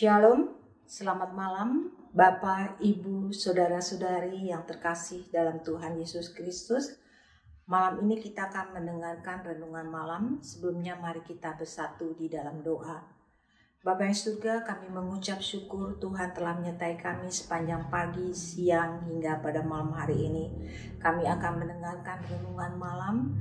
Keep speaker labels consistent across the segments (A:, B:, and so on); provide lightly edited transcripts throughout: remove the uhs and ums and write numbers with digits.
A: Shalom, selamat malam Bapak, Ibu, Saudara-saudari yang terkasih dalam Tuhan Yesus Kristus. Malam ini kita akan mendengarkan renungan malam. Sebelumnya mari kita bersatu di dalam doa. Bapa yang surga, kami mengucap syukur Tuhan telah menyertai kami sepanjang pagi, siang, hingga pada malam hari ini. Kami akan mendengarkan renungan malam.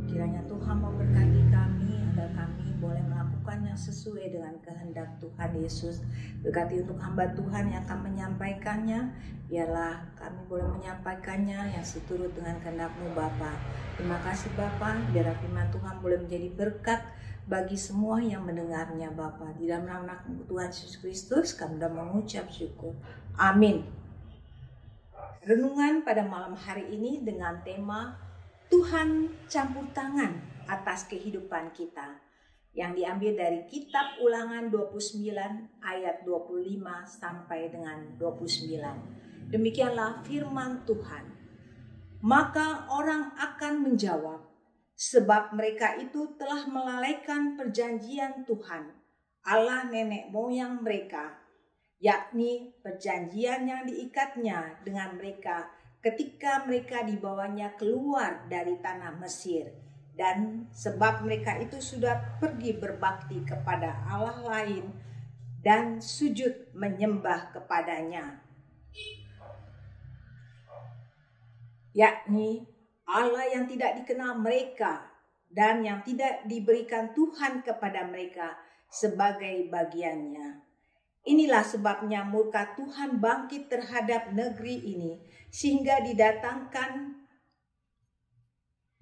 A: Kiranya Tuhan memberkati kami agar kami boleh melakukan yang sesuai dengan kehendak Tuhan Yesus. Berkati untuk hamba Tuhan yang akan menyampaikannya. Biarlah kami boleh menyampaikannya yang seturut dengan kehendak-Mu Bapa. Terima kasih Bapa, biarlah firman Tuhan boleh menjadi berkat bagi semua yang mendengarnya Bapa. Di dalam nama Tuhan Yesus Kristus kami sudah mengucap syukur. Amin. Renungan pada malam hari ini dengan tema Tuhan campur tangan atas kehidupan kita, yang diambil dari kitab Ulangan 29 ayat 25 sampai dengan 29. Demikianlah firman Tuhan. Maka orang akan menjawab, sebab mereka itu telah melalaikan perjanjian Tuhan, Allah nenek moyang mereka, yakni perjanjian yang diikatnya dengan mereka ketika mereka dibawanya keluar dari tanah Mesir, dan sebab mereka itu sudah pergi berbakti kepada Allah lain dan sujud menyembah kepadanya, yakni Allah yang tidak dikenal mereka dan yang tidak diberikan Tuhan kepada mereka sebagai bagiannya. Inilah sebabnya murka Tuhan bangkit terhadap negeri ini, sehingga didatangkan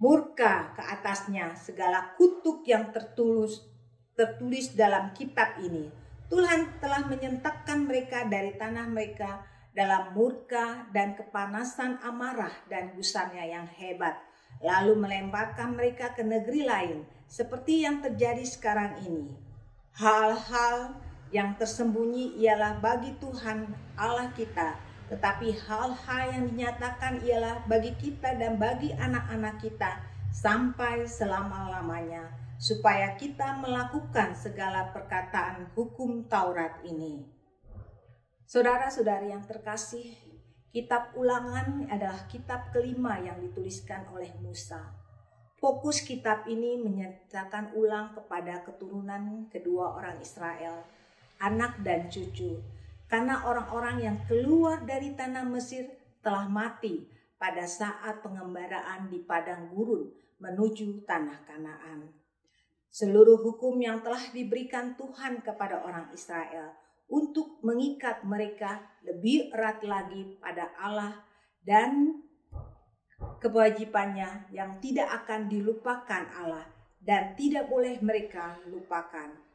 A: murka ke atasnya segala kutuk yang tertulis dalam kitab ini. Tuhan telah menyentakkan mereka dari tanah mereka dalam murka dan kepanasan amarah dan gusarnya yang hebat, lalu melemparkan mereka ke negeri lain, seperti yang terjadi sekarang ini. Hal-hal yang tersembunyi ialah bagi Tuhan Allah kita, tetapi hal-hal yang dinyatakan ialah bagi kita dan bagi anak-anak kita sampai selama-lamanya, supaya kita melakukan segala perkataan hukum Taurat ini. Saudara-saudari yang terkasih, kitab Ulangan adalah kitab kelima yang dituliskan oleh Musa. Fokus kitab ini menyertakan ulang kepada keturunan kedua orang Israel, anak dan cucu, karena orang-orang yang keluar dari tanah Mesir telah mati pada saat pengembaraan di padang gurun menuju tanah Kanaan. Seluruh hukum yang telah diberikan Tuhan kepada orang Israel untuk mengikat mereka lebih erat lagi pada Allah dan kewajibannya yang tidak akan dilupakan Allah dan tidak boleh mereka lupakan.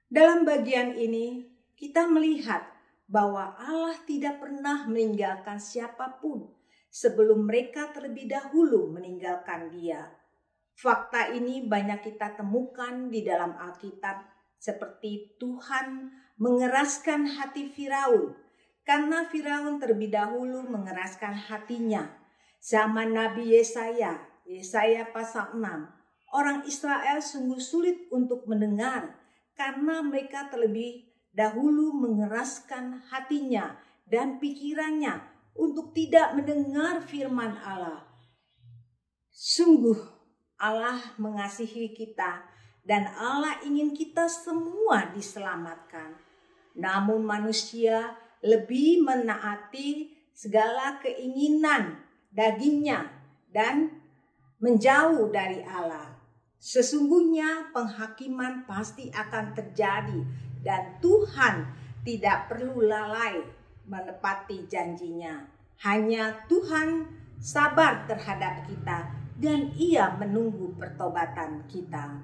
A: Dalam bagian ini, kita melihat bahwa Allah tidak pernah meninggalkan siapapun sebelum mereka terlebih dahulu meninggalkan Dia. Fakta ini banyak kita temukan di dalam Alkitab, seperti Tuhan mengeraskan hati Firaun, karena Firaun terlebih dahulu mengeraskan hatinya. Zaman Nabi Yesaya pasal 6, orang Israel sungguh sulit untuk mendengar, karena mereka terlebih dahulu mengeraskan hatinya dan pikirannya untuk tidak mendengar firman Allah. Sungguh Allah mengasihi kita dan Allah ingin kita semua diselamatkan. Namun manusia lebih menaati segala keinginan dagingnya dan menjauh dari Allah. Sesungguhnya penghakiman pasti akan terjadi dan Tuhan tidak perlu lalai menepati janjinya. Hanya Tuhan sabar terhadap kita dan Ia menunggu pertobatan kita.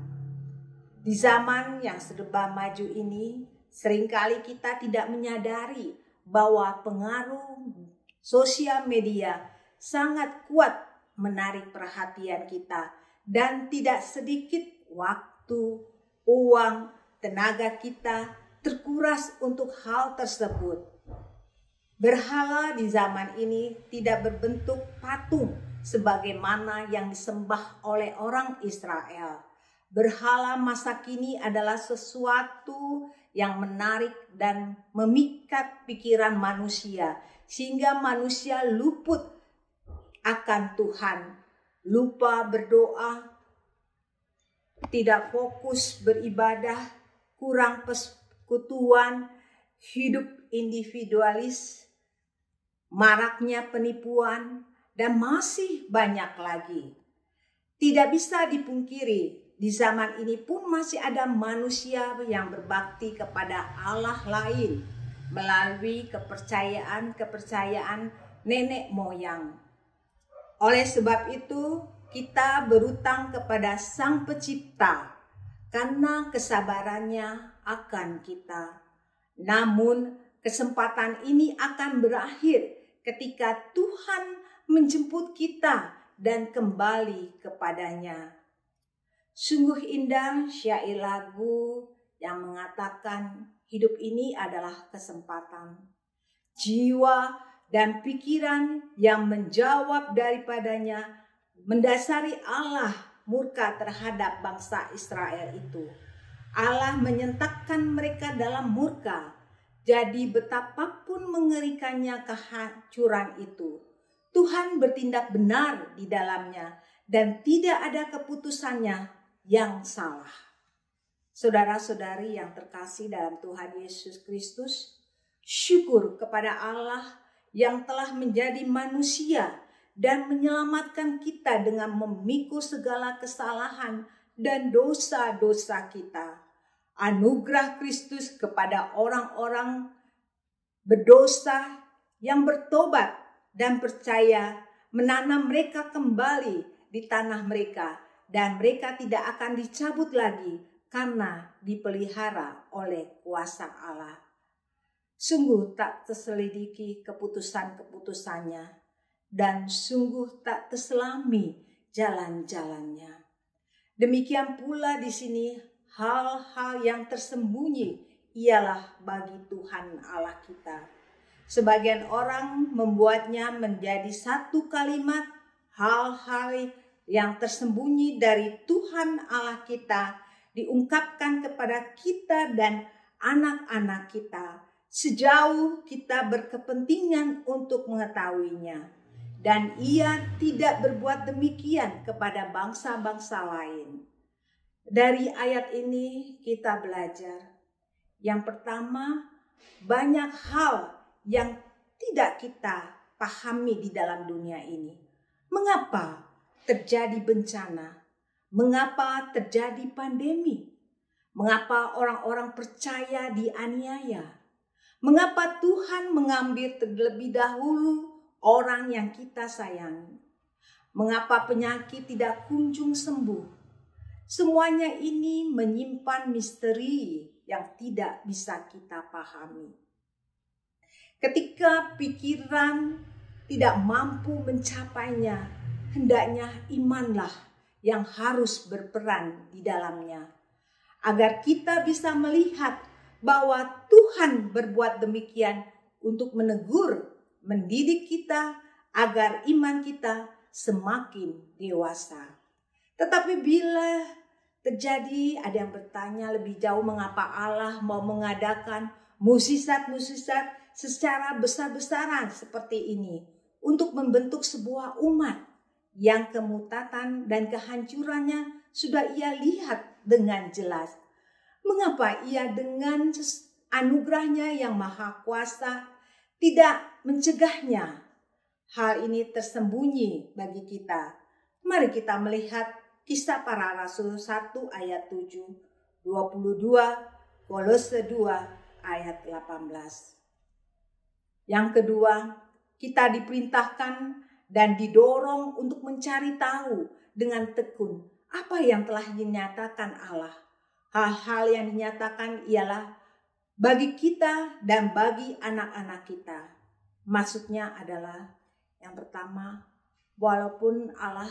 A: Di zaman yang serba maju ini, seringkali kita tidak menyadari bahwa pengaruh sosial media sangat kuat menarik perhatian kita, dan tidak sedikit waktu, uang, tenaga kita terkuras untuk hal tersebut. Berhala di zaman ini tidak berbentuk patung sebagaimana yang disembah oleh orang Israel. Berhala masa kini adalah sesuatu yang menarik dan memikat pikiran manusia, sehingga manusia luput akan Tuhan, lupa berdoa, tidak fokus beribadah, kurang persekutuan, hidup individualis, maraknya penipuan, dan masih banyak lagi. Tidak bisa dipungkiri, di zaman ini pun masih ada manusia yang berbakti kepada Allah lain melalui kepercayaan nenek moyang. Oleh sebab itu, kita berutang kepada Sang Pencipta karena kesabarannya akan kita. Namun, kesempatan ini akan berakhir ketika Tuhan menjemput kita dan kembali kepadanya. Sungguh indah syair lagu yang mengatakan hidup ini adalah kesempatan. Jiwa dan pikiran yang menjawab daripadanya mendasari Allah murka terhadap bangsa Israel itu. Allah menyentakkan mereka dalam murka. Jadi betapapun mengerikannya kehancuran itu, Tuhan bertindak benar di dalamnya dan tidak ada keputusannya yang salah. Saudara-saudari yang terkasih dalam Tuhan Yesus Kristus, syukur kepada Allah yang telah menjadi manusia dan menyelamatkan kita dengan memikul segala kesalahan dan dosa-dosa kita. Anugerah Kristus kepada orang-orang berdosa yang bertobat dan percaya menanam mereka kembali di tanah mereka, dan mereka tidak akan dicabut lagi karena dipelihara oleh kuasa Allah. Sungguh tak terselidiki keputusan-keputusannya, dan sungguh tak terselami jalan-jalannya. Demikian pula di sini hal-hal yang tersembunyi ialah bagi Tuhan Allah kita. Sebagian orang membuatnya menjadi satu kalimat, hal-hal yang tersembunyi dari Tuhan Allah kita diungkapkan kepada kita dan anak-anak kita sejauh kita berkepentingan untuk mengetahuinya. Dan ia tidak berbuat demikian kepada bangsa-bangsa lain. Dari ayat ini kita belajar. Yang pertama, banyak hal yang tidak kita pahami di dalam dunia ini. Mengapa terjadi bencana? Mengapa terjadi pandemi? Mengapa orang-orang percaya dianiaya? Mengapa Tuhan mengambil terlebih dahulu orang yang kita sayangi? Mengapa penyakit tidak kunjung sembuh? Semuanya ini menyimpan misteri yang tidak bisa kita pahami. Ketika pikiran tidak mampu mencapainya, hendaknya imanlah yang harus berperan di dalamnya. Agar kita bisa melihat bahwa Tuhan berbuat demikian untuk menegur, mendidik kita agar iman kita semakin dewasa. Tetapi bila terjadi ada yang bertanya lebih jauh mengapa Allah mau mengadakan mukjizat-mukjizat secara besar-besaran seperti ini untuk membentuk sebuah umat yang kemutatan dan kehancurannya sudah ia lihat dengan jelas. Mengapa ia dengan anugerahnya yang maha kuasa tidak mencegahnya? Hal ini tersembunyi bagi kita. Mari kita melihat Kisah Para Rasul 1 ayat 7, 22, Kolose 2 ayat 18. Yang kedua, kita diperintahkan dan didorong untuk mencari tahu dengan tekun apa yang telah dinyatakan Allah. Hal-hal yang dinyatakan ialah bagi kita dan bagi anak-anak kita. Maksudnya adalah yang pertama, walaupun Allah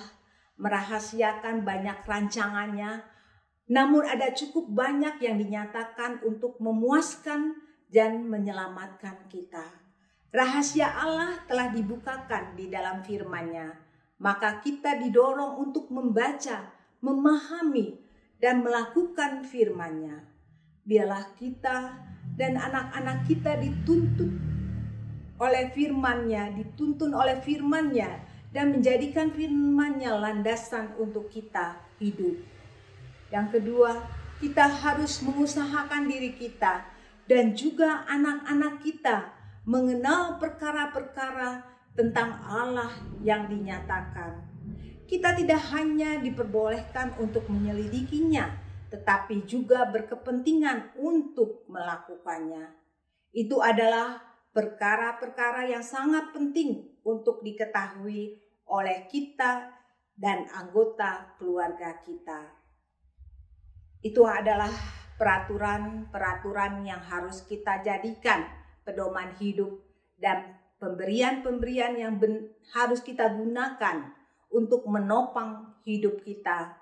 A: merahasiakan banyak rancangannya, namun ada cukup banyak yang dinyatakan untuk memuaskan dan menyelamatkan kita. Rahasia Allah telah dibukakan di dalam firman-Nya, maka kita didorong untuk membaca, memahami, dan melakukan firman-Nya. biarlah kita dan anak-anak kita dituntut oleh firman-Nya, dituntun oleh firman-Nya, dan menjadikan firman-Nya landasan untuk kita hidup. Yang kedua, kita harus mengusahakan diri kita dan juga anak-anak kita mengenal perkara-perkara tentang Allah yang dinyatakan. Kita tidak hanya diperbolehkan untuk menyelidikinya, tetapi juga berkepentingan untuk melakukannya. Itu adalah perkara-perkara yang sangat penting untuk diketahui oleh kita dan anggota keluarga kita. Itu adalah peraturan-peraturan yang harus kita jadikan pedoman hidup dan pemberian-pemberian yang harus kita gunakan untuk menopang hidup kita.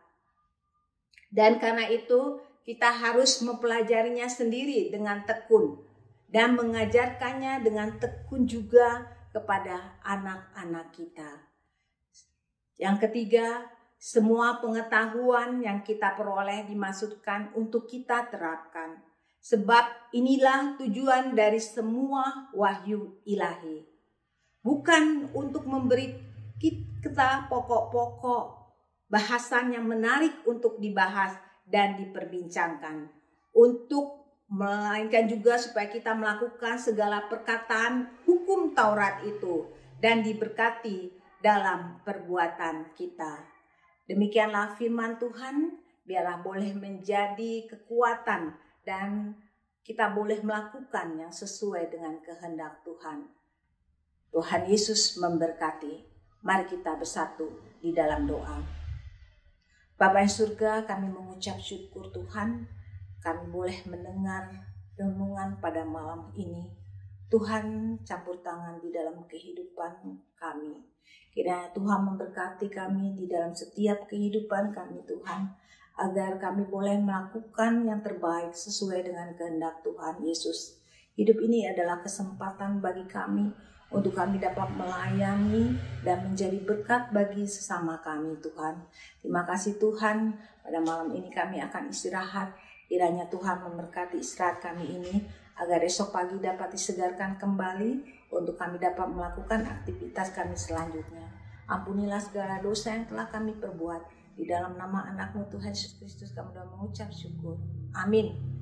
A: Dan karena itu kita harus mempelajarinya sendiri dengan tekun dan mengajarkannya dengan tekun juga kepada anak-anak kita. Yang ketiga, semua pengetahuan yang kita peroleh dimaksudkan untuk kita terapkan. Sebab inilah tujuan dari semua wahyu ilahi. Bukan untuk memberi kita pokok-pokok bahasan yang menarik untuk dibahas dan diperbincangkan. Melainkan juga supaya kita melakukan segala perkataan hukum Taurat itu dan diberkati dalam perbuatan kita. Demikianlah firman Tuhan, biarlah boleh menjadi kekuatan dan kita boleh melakukan yang sesuai dengan kehendak Tuhan. Tuhan Yesus memberkati. Mari kita bersatu di dalam doa. Bapa yang surga, kami mengucap syukur Tuhan, kami boleh mendengar renungan pada malam ini. Tuhan campur tangan di dalam kehidupan kami. Kiranya Tuhan memberkati kami di dalam setiap kehidupan kami Tuhan, agar kami boleh melakukan yang terbaik sesuai dengan kehendak Tuhan Yesus. Hidup ini adalah kesempatan bagi kami untuk kami dapat melayani dan menjadi berkat bagi sesama kami Tuhan. Terima kasih Tuhan, pada malam ini kami akan istirahat. Kiranya Tuhan memberkati istirahat kami ini, agar esok pagi dapat disegarkan kembali untuk kami dapat melakukan aktivitas kami selanjutnya. Ampunilah segala dosa yang telah kami perbuat. Di dalam nama anak-Mu Tuhan Yesus Kristus kami sudah mengucap syukur. Amin.